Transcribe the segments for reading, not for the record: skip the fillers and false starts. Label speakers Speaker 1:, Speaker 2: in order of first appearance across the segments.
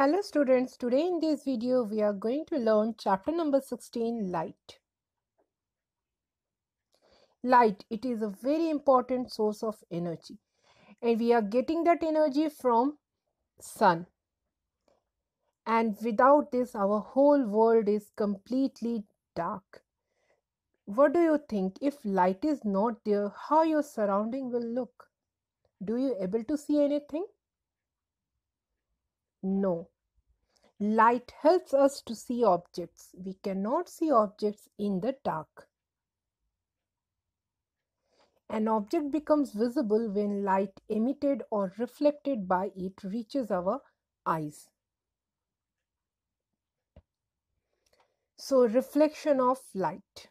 Speaker 1: Hello students, today in this video we are going to learn chapter number 16, light. Light, it is a very important source of energy and we are getting that energy from sun, and without this our whole world is completely dark. What do you think? If light is not there, how your surrounding will look? Do you able to see anything? No. Light helps us to see objects. We cannot see objects in the dark. An object becomes visible when light emitted or reflected by it reaches our eyes. So, reflection of light.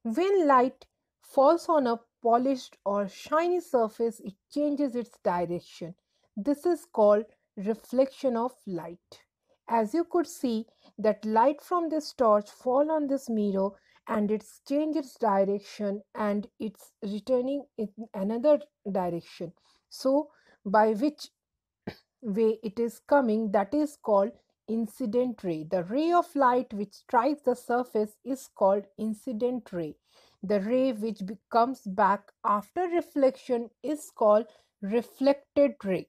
Speaker 1: When light falls on a polished or shiny surface, it changes its direction. This is called reflection of light. As you could see, that light from this torch fall on this mirror and it's changed its direction and it's returning in another direction. So, by which way it is coming, that is called incident ray. The ray of light which strikes the surface is called incident ray. The ray which comes back after reflection is called reflected ray.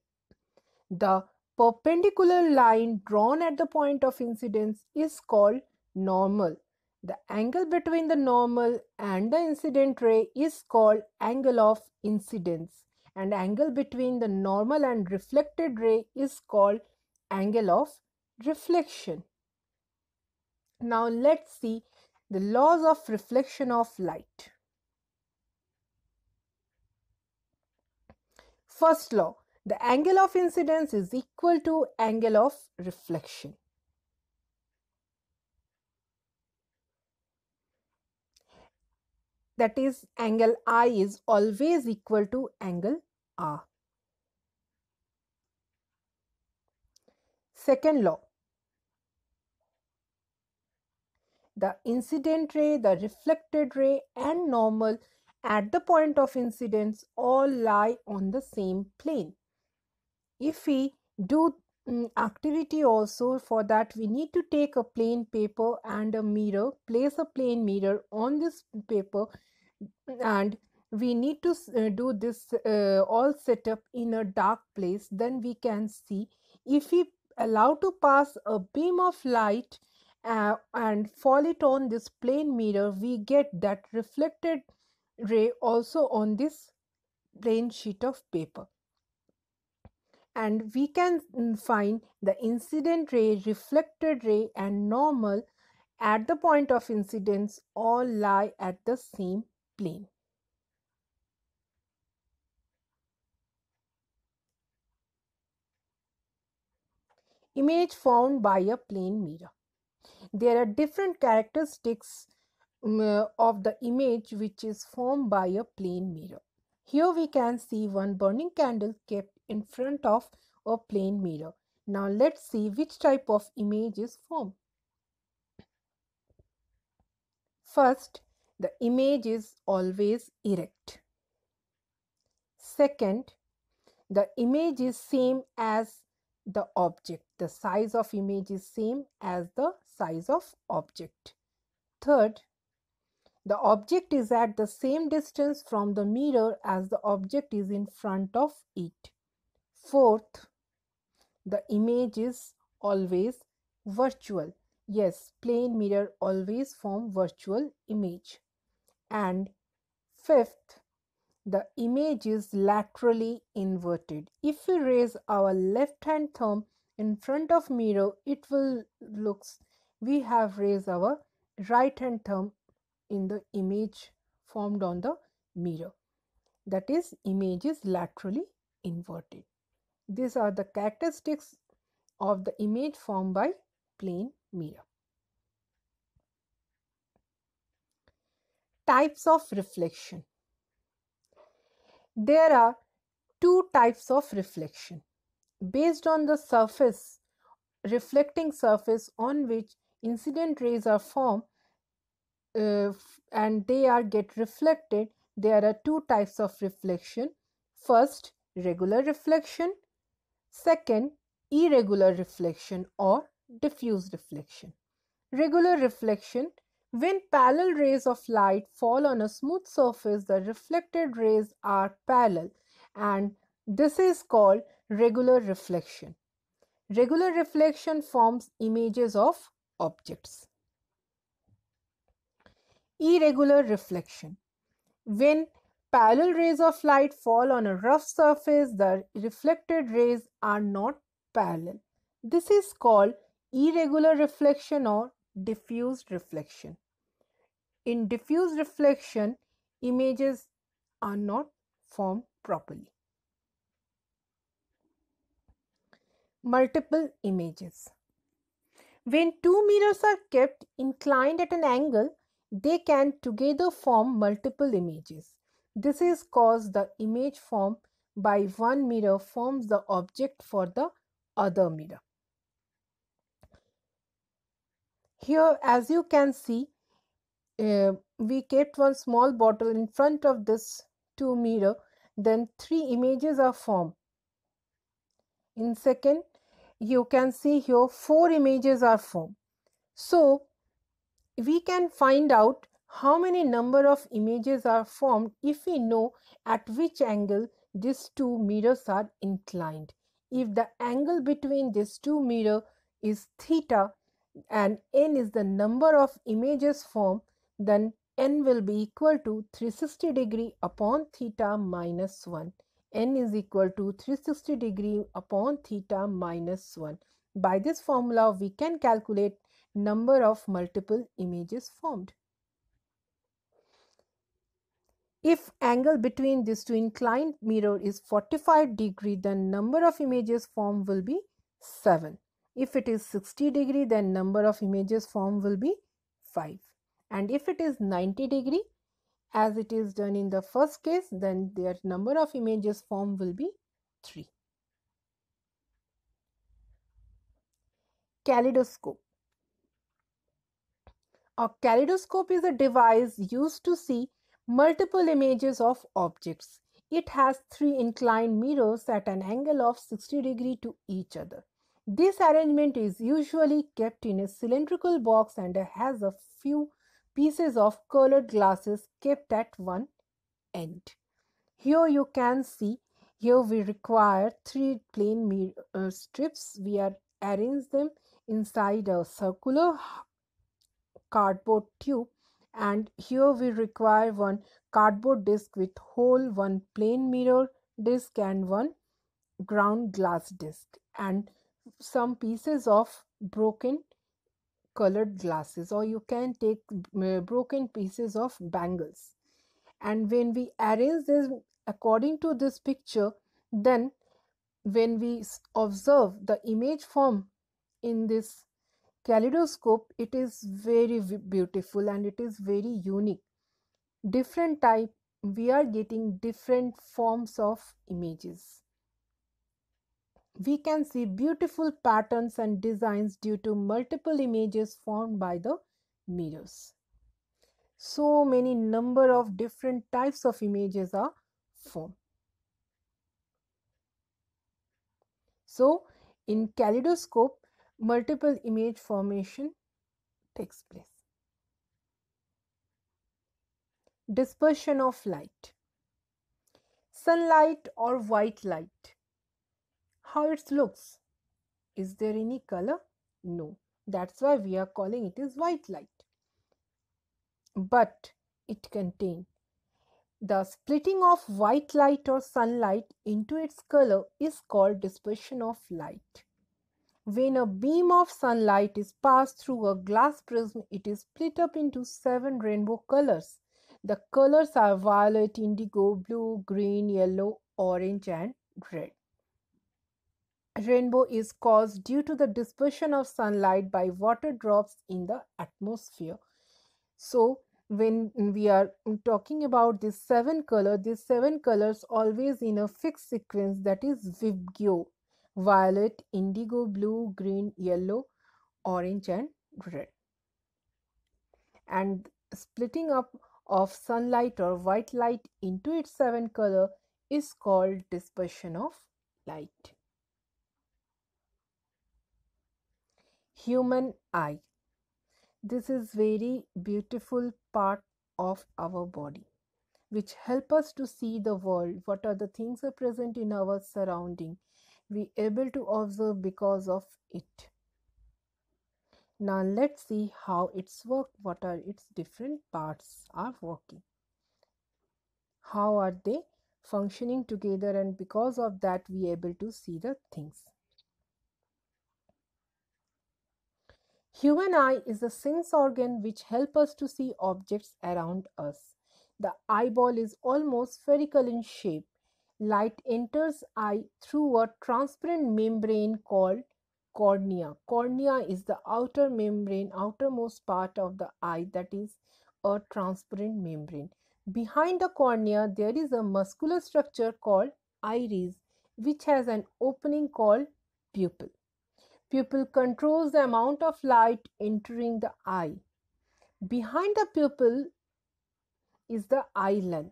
Speaker 1: The perpendicular line drawn at the point of incidence is called normal. The angle between the normal and the incident ray is called angle of incidence, and angle between the normal and reflected ray is called angle of reflection. Now let's see the laws of reflection of light. First law, the angle of incidence is equal to angle of reflection. That is, angle I is always equal to angle R. Second law, the incident ray, the reflected ray and normal at the point of incidence all lie on the same plane. If we do activity also, for that we need to take a plain paper and a mirror, place a plain mirror on this paper, and we need to do this all setup in a dark place. Then we can see, if we allow to pass a beam of light and fall it on this plain mirror, we get that reflected ray also on this plain sheet of paper, and we can find the incident ray, reflected ray and normal at the point of incidence all lie at the same plane. Image formed by a plane mirror. There are different characteristics of the image which is formed by a plane mirror. Here we can see one burning candle kept in front of a plane mirror. Now let's see which type of image is formed. First, the image is always erect. Second, the image is same as the object. The size of image is same as the size of object. Third, the object is at the same distance from the mirror as the object is in front of it. Fourth, the image is always virtual. Yes, plane mirror always form virtual image. And fifth, the image is laterally inverted. If we raise our left hand thumb in front of mirror, it will looks we have raised our right hand thumb in the image formed on the mirror. That is, image is laterally inverted. These are the characteristics of the image formed by plane mirror. Types of reflection. There are two types of reflection based on the surface, reflecting surface on which incident rays are formed and they are get reflected. There are two types of reflection. First, regular reflection. Second, irregular reflection or diffuse reflection. Regular reflection: when parallel rays of light fall on a smooth surface, the reflected rays are parallel, and this is called regular reflection. Regular reflection forms images of objects. Irregular reflection: when parallel rays of light fall on a rough surface, the reflected rays are not parallel. This is called irregular reflection or diffused reflection. In diffuse reflection, images are not formed properly. Multiple images: when two mirrors are kept inclined at an angle, they can together form multiple images. This is because the image formed by one mirror forms the object for the other mirror. Here, as you can see, we kept one small bottle in front of this two mirror, then three images are formed. In second, you can see here four images are formed. So we can find out how many number of images are formed if we know at which angle these two mirrors are inclined. If the angle between these two mirrors is theta and n is the number of images formed, then n will be equal to 360 degree upon theta minus 1. N is equal to 360 degree upon theta minus 1. By this formula, we can calculate number of multiple images formed. If angle between these two inclined mirror is 45 degree, then number of images formed will be 7. If it is 60 degree, then number of images formed will be 5. And if it is 90 degree, as it is done in the first case, then their number of images formed will be 3. Kaleidoscope. A kaleidoscope is a device used to see multiple images of objects. It has three inclined mirrors at an angle of 60 degree to each other. This arrangement is usually kept in a cylindrical box and has a few pieces of colored glasses kept at one end. Here you can see, here we require three plain mirror strips. We are arrange them inside a circular cardboard tube, and here we require one cardboard disc with hole, one plain mirror disc and one ground glass disc, and some pieces of broken colored glasses, or you can take broken pieces of bangles. And when we arrange this according to this picture, then when we observe the image form in this kaleidoscope, it is very beautiful and it is very unique. Different type, we are getting different forms of images. We can see beautiful patterns and designs due to multiple images formed by the mirrors. So many number of different types of images are formed. So in kaleidoscope, multiple image formation takes place. Dispersion of light. Sunlight or white light. How it looks? Is there any color? No. That's why we are calling it as white light. But it contains the splitting of white light or sunlight into its color is called dispersion of light. When a beam of sunlight is passed through a glass prism, it is split up into 7 rainbow colors. The colors are violet, indigo, blue, green, yellow, orange, and red. Rainbow is caused due to the dispersion of sunlight by water drops in the atmosphere. So, when we are talking about these 7 colors always in a fixed sequence, that is Vibgyo: violet, indigo, blue, green, yellow, orange, and red. And splitting up of sunlight or white light into its 7 color is called dispersion of light. Human eye. This is very beautiful part of our body which help us to see the world, what are the things are present in our surrounding. We able to observe because of it. Now let's see how it's work, what are its different parts are working. How are they functioning together, and because of that we able to see the things. Human eye is a sense organ which help us to see objects around us. The eyeball is almost spherical in shape. Light enters eye through a transparent membrane called cornea. Cornea is the outer membrane, outermost part of the eye, that is a transparent membrane. Behind the cornea there is a muscular structure called iris which has an opening called pupil. Pupil controls the amount of light entering the eye. Behind the pupil is the eye lens.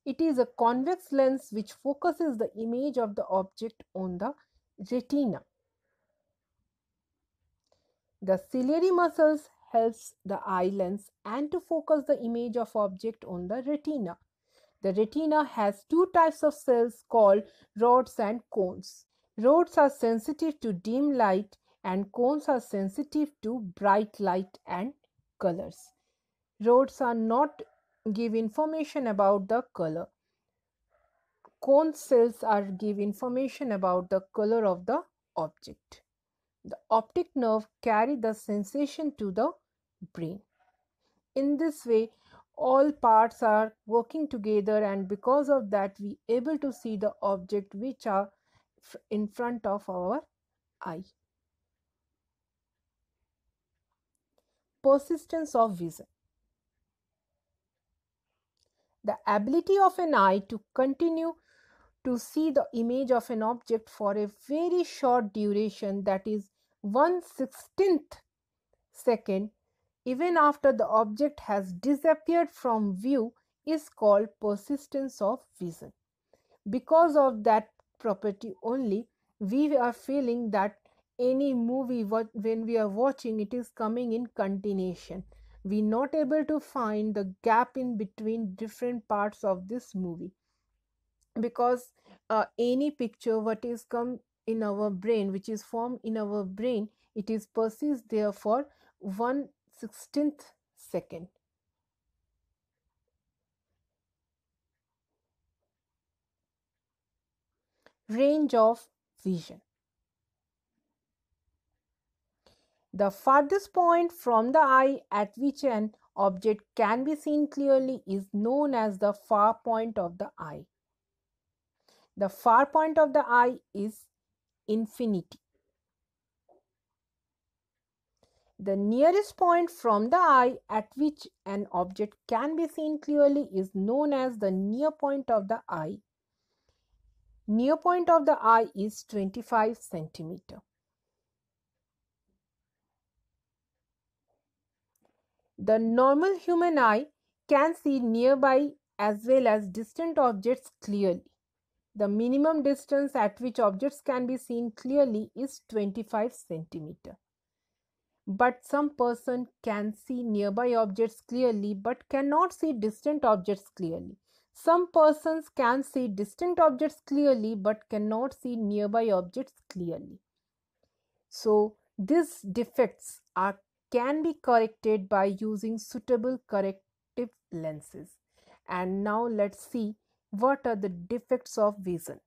Speaker 1: It is a convex lens which focuses the image of the object on the retina. The ciliary muscles helps the eye lens and to focus the image of object on the retina. The retina has two types of cells called rods and cones. Rods are sensitive to dim light and cones are sensitive to bright light and colors. Rods are not give information about the color. Cone cells are give information about the color of the object. The optic nerve carry the sensation to the brain. In this way, all parts are working together, and because of that we able to see the object which are in front of our eye. Persistence of vision. The ability of an eye to continue to see the image of an object for a very short duration, that is 1/16 second, even after the object has disappeared from view, is called persistence of vision. Because of that property only, we are feeling that any movie when we are watching it is coming in continuation. We not able to find the gap in between different parts of this movie, because any picture what is come in our brain, which is formed in our brain, it is persists there for 1/16 second. Range of vision. The farthest point from the eye at which an object can be seen clearly is known as the far point of the eye. The far point of the eye is infinity. The nearest point from the eye at which an object can be seen clearly is known as the near point of the eye. Near point of the eye is 25 centimeter. The normal human eye can see nearby as well as distant objects clearly. The minimum distance at which objects can be seen clearly is 25 centimeter. But some person can see nearby objects clearly but cannot see distant objects clearly. Some persons can see distant objects clearly but cannot see nearby objects clearly. So these defects can be corrected by using suitable corrective lenses. And now let's see what are the defects of vision.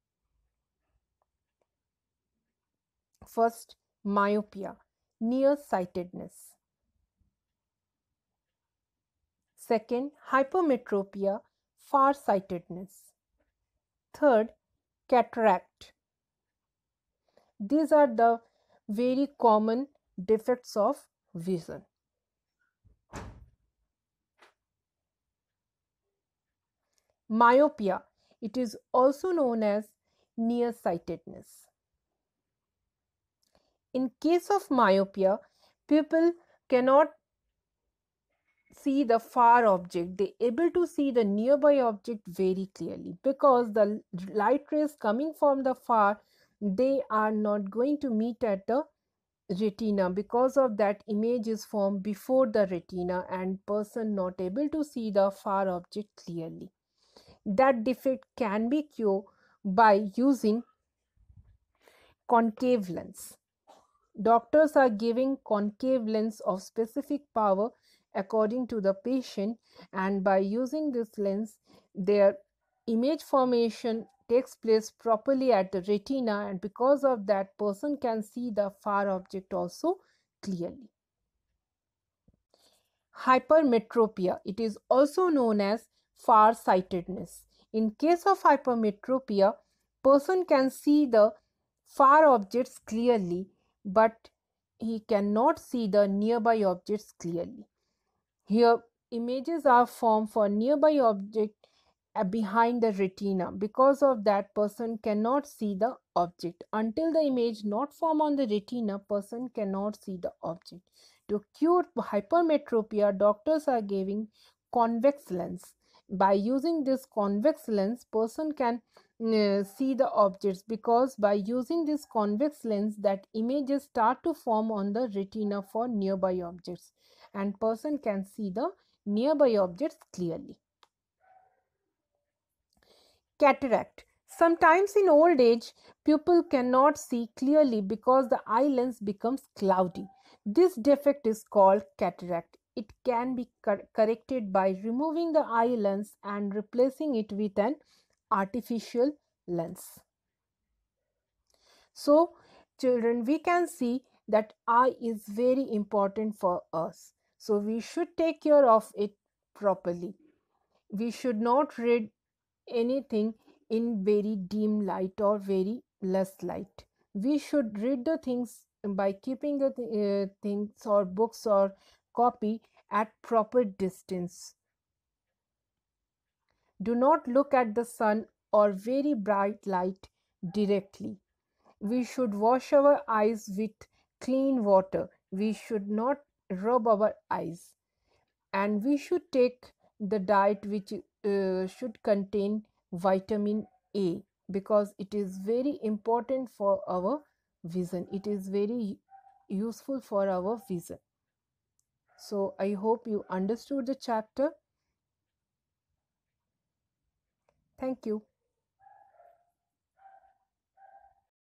Speaker 1: First, myopia, nearsightedness. Second, hypermetropia, farsightedness. Third, cataract. These are the very common defects of vision. Myopia, it is also known as nearsightedness. In case of myopia, people cannot see the far object, they able to see the nearby object very clearly, because the light rays coming from the far, they are not going to meet at the retina. Because of that, image is formed before the retina and person not able to see the far object clearly. That defect can be cured by using concave lens. Doctors are giving concave lens of specific power according to the patient, and by using this lens, their image formation takes place properly at the retina, and because of that, person can see the far object also clearly. Hypermetropia, it is also known as far-sightedness. In case of hypermetropia, person can see the far objects clearly, but he cannot see the nearby objects clearly. Here, images are formed for nearby object behind the retina. Because of that, person cannot see the object. Until the image not form on the retina, person cannot see the object. To cure hypermetropia, doctors are giving convex lens. By using this convex lens, person can see the objects, because by using this convex lens, that images start to form on the retina for nearby objects, and person can see the nearby objects clearly. Cataract. Sometimes in old age, people cannot see clearly because the eye lens becomes cloudy. This defect is called cataract. It can be corrected by removing the eye lens and replacing it with an artificial lens. So, children, we can see that eye is very important for us. So, we should take care of it properly. We should not read anything in very dim light or very less light. We should read the things by keeping the things or books or copy at proper distance. Do not look at the sun or very bright light directly. We should wash our eyes with clean water. We should not rub our eyes. And we should take the diet which should contain vitamin A, because it is very important for our vision. It is very useful for our vision. So I hope you understood the chapter. Thank you.